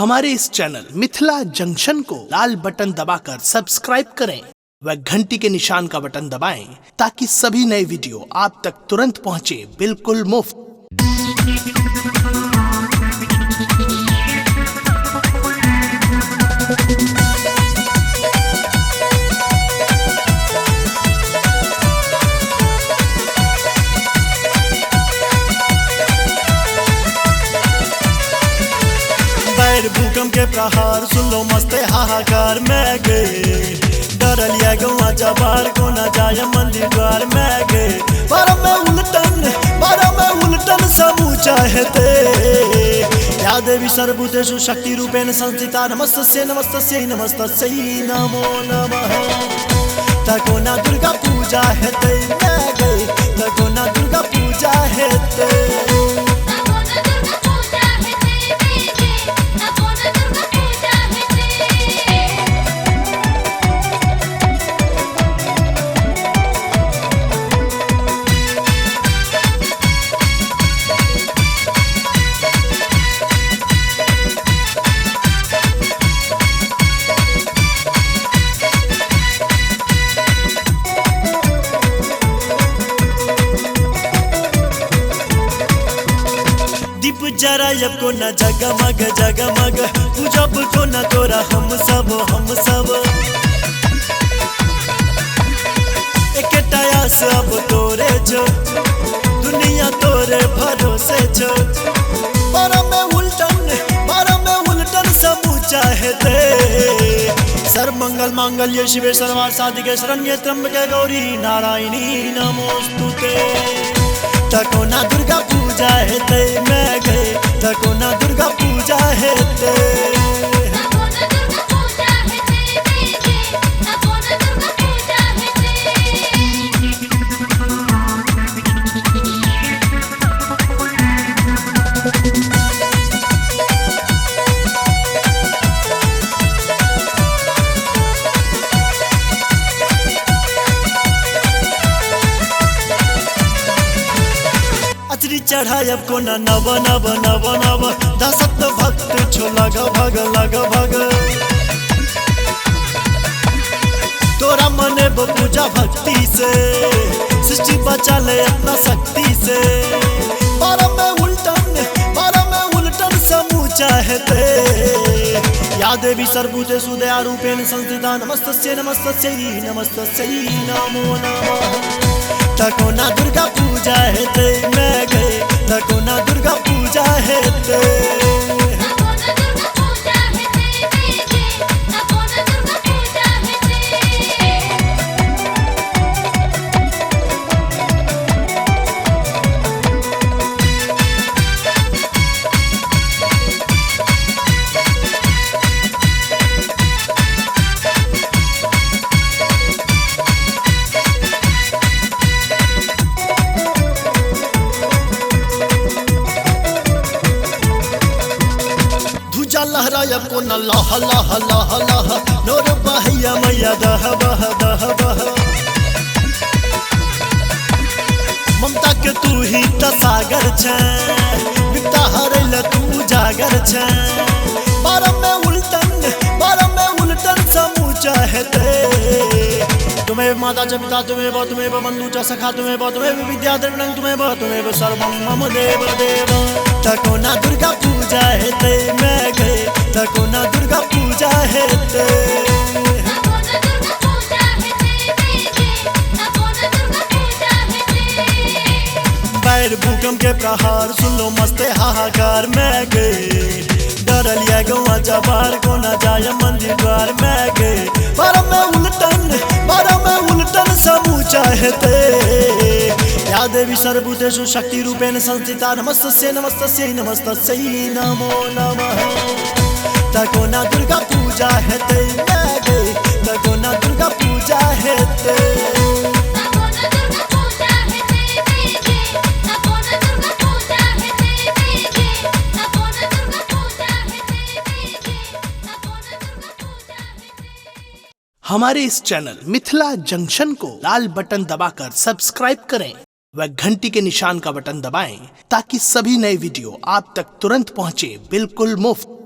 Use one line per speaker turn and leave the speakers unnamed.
हमारे इस channel Mithila junction को लाल बटन दबाकर सब्सक्राइब करें व घंटी के निशान का बटन दबाएं ताकि सभी नए वीडियो आप तक तुरंत पहुंचे बिल्कुल मुफ्त।
भूकंप के प्रहार सुन लो मस्ते हाहाकार में गए डर लिया गवा जबार को न जाए मंदिर द्वार में गए बारह में उलटन समूह चाहते या देवी सर्वभूतेषु शक्ति रूपेण संस्थिता नमस्तस्यै नमस्तस्यै नमस्तस्यै नमो नमः। तको ना दुर्गा पूजा हेते मैं गए तको ना दुर्गा पूजा हेते दीप जरायब को न जगमग जगमग पूजब को न तोरा हम सब एकटाया सब तोरे जो दुनिया तोरे भरोसे जो बारह में उलटन समूह चाहते सर्व मंगल मांगल्ये शिवे सर्वार्थ साधिके शरण्ये त्र्यंबके गौरी नारायणी नमोस्तुते। तको ना दुर्गा पूजा हेते मैं गए तको ना दुर्गा पूजा हेते चढ़ायब को न नव नव नव नव दसत भक्त छो लग भग तोरा मने पूजा भक्ति से सृष्टि बचा ले अपना शक्ति से बारह में उलटन समूह चाहते या देवी सर्वभूतेषु दया रूपेण संस्थिता नमस्तस्यै नमस्तस्यै नमस्तस्यै नमो नमः। तको ना दुर्गा पूजा हेते मैं गए तको ना दुर्गा पूजा हेते लहरायब को न लह लह लह लह नोर बहैया मैया दह बह ममता के तू ही त सागर छ विपदा हरैल तू जागर छ बारह में उलटन समूह चाहते तुम्हें माता च पिता तुम्हें बंधु च सखा तुम्हें विद्या द्रविणं तुम्हें सर्वं मम देव देव। तको ना दुर्गा पूजा हेते मैं गए तको ना दुर्गा पूजा हेते बैर भूकंप के प्रहार सुन लो मस्ते हाहाकार में गए डर लिया गवा जबार को न जाए मंदिर द्वार में गए बारह में उलटन समूह चाहते या देवी सर्वभूतेषु शक्ति रूपेण संस्थिता नमस्तस्यै नमस्तस्यै नमस्तस्यै नमो नमः। तको ना दुर्गा पूजा हेते मैं गए तको ना दुर्गा पूजा हेते
हमारे इस चैनल मिथिला जंक्शन को लाल बटन दबाकर सब्सक्राइब करें व घंटी के निशान का बटन दबाएं ताकि सभी नए वीडियो आप तक तुरंत पहुंचे बिल्कुल मुफ्त।